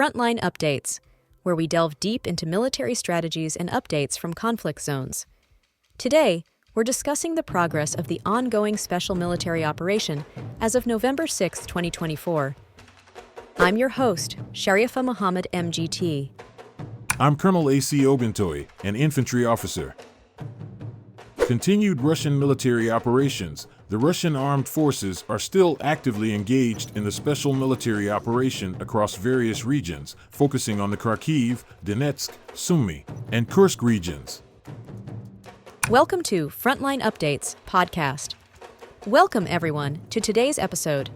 Frontline Updates, where we delve deep into military strategies and updates from conflict zones. Today, we're discussing the progress of the ongoing special military operation as of November 6, 2024. I'm your host, Sharifa Muhammad MGT. I'm Colonel A.C. Oguntoye, an infantry officer. Continued Russian military operations. The Russian armed forces are still actively engaged in the special military operation across various regions, focusing on the Kharkiv, Donetsk, Sumy, and Kursk regions. Welcome to Frontline Updates podcast. Welcome, everyone, to today's episode.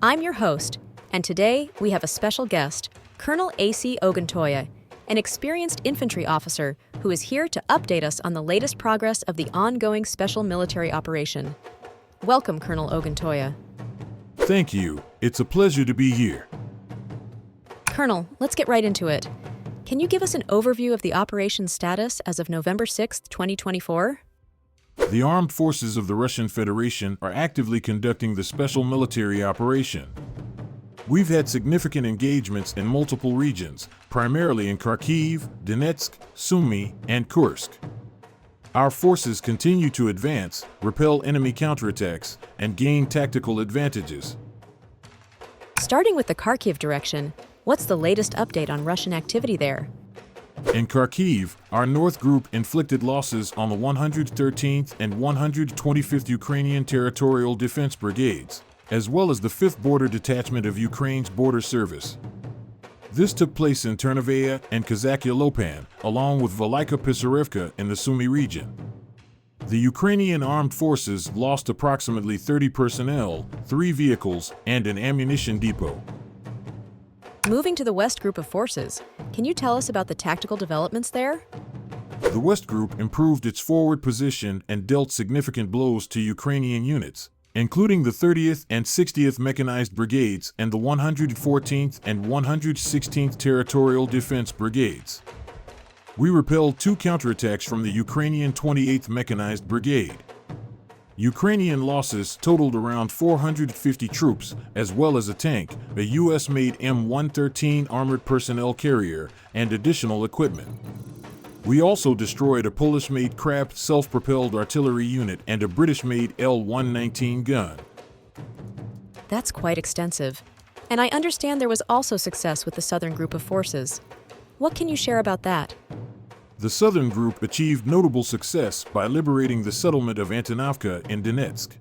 I'm your host, and today we have a special guest, Colonel A.C. Oguntoye, an experienced infantry officer who is here to update us on the latest progress of the ongoing special military operation. Welcome, Colonel Oguntoye. Thank you. It's a pleasure to be here. Colonel, let's get right into it. Can you give us an overview of the operation's status as of November 6, 2024? The armed forces of the Russian Federation are actively conducting the special military operation. We've had significant engagements in multiple regions, primarily in Kharkiv, Donetsk, Sumy, and Kursk. Our forces continue to advance, repel enemy counterattacks, and gain tactical advantages. Starting with the Kharkiv direction, what's the latest update on Russian activity there? In Kharkiv, our North Group inflicted losses on the 113th and 125th Ukrainian Territorial Defense Brigades, as well as the 5th Border Detachment of Ukraine's Border Service. This took place in Ternavaya and Kazakya Lopan, along with Velika Pisarevka in the Sumy region. The Ukrainian armed forces lost approximately 30 personnel, 3 vehicles, and an ammunition depot. Moving to the West Group of forces, can you tell us about the tactical developments there? The West Group improved its forward position and dealt significant blows to Ukrainian units, including the 30th and 60th Mechanized Brigades and the 114th and 116th Territorial Defense Brigades. We repelled 2 counterattacks from the Ukrainian 28th Mechanized Brigade. Ukrainian losses totaled around 450 troops, as well as a tank, a U.S.-made M113 armored personnel carrier, and additional equipment. We also destroyed a Polish-made Krab self-propelled artillery unit and a British-made L-119 gun. That's quite extensive. And I understand there was also success with the Southern Group of forces. What can you share about that? The Southern Group achieved notable success by liberating the settlement of Antonovka in Donetsk.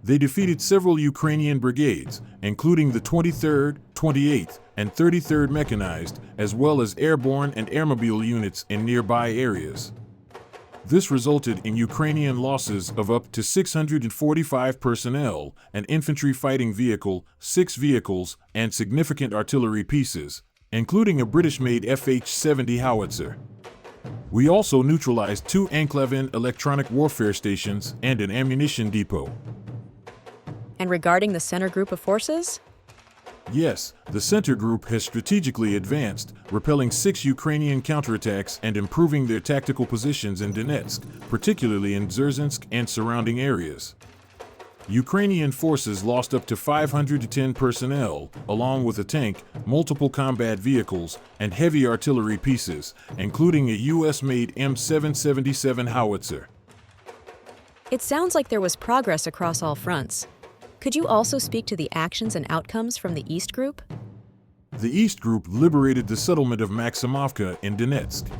They defeated several Ukrainian brigades, including the 23rd, 28th, and 33rd Mechanized, as well as airborne and airmobile units in nearby areas. This resulted in Ukrainian losses of up to 645 personnel, an infantry fighting vehicle, 6 vehicles, and significant artillery pieces, including a British-made FH-70 howitzer. We also neutralized 2 Anklavin electronic warfare stations and an ammunition depot. And regarding the Center Group of forces? Yes, the Center Group has strategically advanced, repelling 6 Ukrainian counterattacks and improving their tactical positions in Donetsk, particularly in Dzerzhinsk and surrounding areas. Ukrainian forces lost up to 510 personnel, along with a tank, multiple combat vehicles, and heavy artillery pieces, including a U.S.-made M777 howitzer. It sounds like there was progress across all fronts. Could you also speak to the actions and outcomes from the East Group? The East Group liberated the settlement of Maximovka in Donetsk.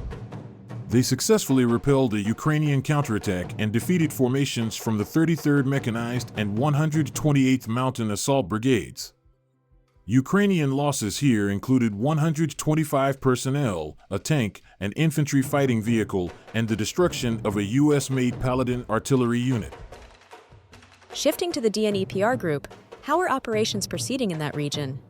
They successfully repelled a Ukrainian counterattack and defeated formations from the 33rd Mechanized and 128th Mountain Assault Brigades. Ukrainian losses here included 125 personnel, a tank, an infantry fighting vehicle, and the destruction of a U.S.-made Paladin artillery unit. Shifting to the DNEPR Group, how are operations proceeding in that region?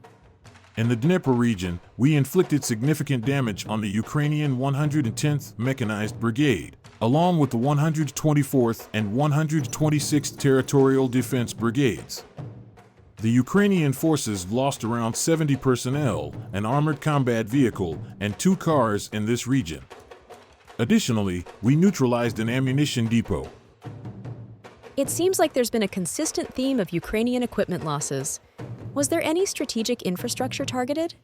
In the Dnepr region, we inflicted significant damage on the Ukrainian 110th Mechanized Brigade, along with the 124th and 126th Territorial Defense Brigades. The Ukrainian forces lost around 70 personnel, an armored combat vehicle, and 2 cars in this region. Additionally, we neutralized an ammunition depot. It seems like there's been a consistent theme of Ukrainian equipment losses. Was there any strategic infrastructure targeted?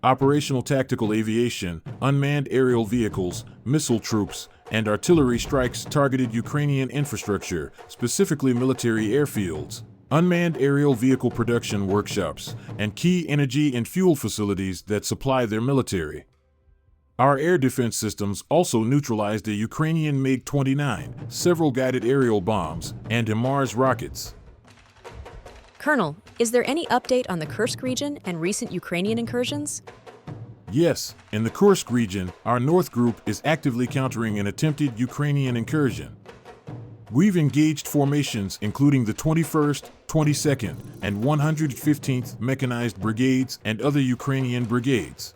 operational tactical aviation, unmanned aerial vehicles, missile troops, and artillery strikes targeted Ukrainian infrastructure, specifically military airfields, unmanned aerial vehicle production workshops, and key energy and fuel facilities that supply their military. Our air defense systems also neutralized a Ukrainian MiG-29, several guided aerial bombs, and HIMARS rockets. Colonel, is there any update on the Kursk region and recent Ukrainian incursions? Yes, in the Kursk region, our North Group is actively countering an attempted Ukrainian incursion. We've engaged formations including the 21st, 22nd, and 115th Mechanized Brigades and other Ukrainian brigades.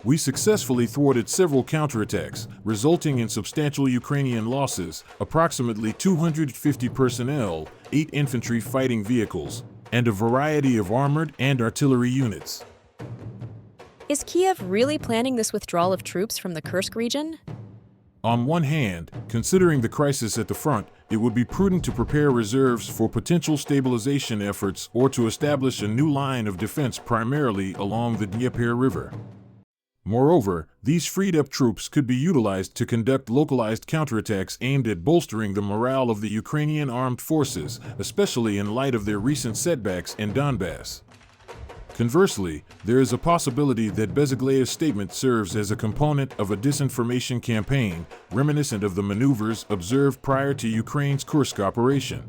We successfully thwarted several counterattacks, resulting in substantial Ukrainian losses, approximately 250 personnel, 8 infantry fighting vehicles, and a variety of armored and artillery units. Is Kiev really planning this withdrawal of troops from the Kursk region? On one hand, considering the crisis at the front, it would be prudent to prepare reserves for potential stabilization efforts or to establish a new line of defense primarily along the Dnieper River. Moreover, these freed-up troops could be utilized to conduct localized counterattacks aimed at bolstering the morale of the Ukrainian armed forces, especially in light of their recent setbacks in Donbass. Conversely, there is a possibility that Bezaglaev's statement serves as a component of a disinformation campaign, reminiscent of the maneuvers observed prior to Ukraine's Kursk operation.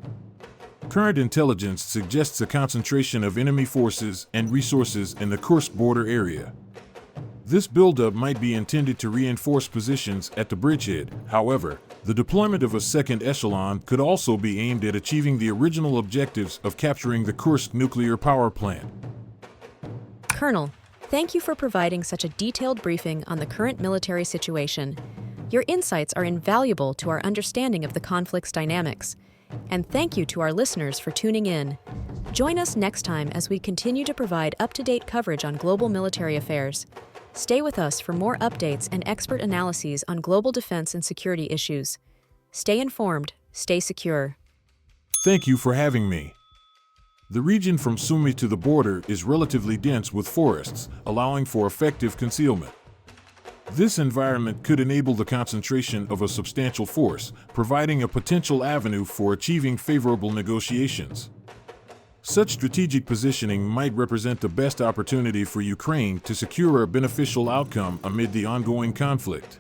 Current intelligence suggests a concentration of enemy forces and resources in the Kursk border area. This buildup might be intended to reinforce positions at the bridgehead. However, the deployment of a second echelon could also be aimed at achieving the original objectives of capturing the Kursk nuclear power plant. Colonel, thank you for providing such a detailed briefing on the current military situation. Your insights are invaluable to our understanding of the conflict's dynamics. And thank you to our listeners for tuning in. Join us next time as we continue to provide up-to-date coverage on global military affairs. Stay with us for more updates and expert analyses on global defense and security issues. Stay informed, stay secure. Thank you for having me. The region from Sumy to the border is relatively dense with forests, allowing for effective concealment. This environment could enable the concentration of a substantial force, providing a potential avenue for achieving favorable negotiations. Such strategic positioning might represent the best opportunity for Ukraine to secure a beneficial outcome amid the ongoing conflict.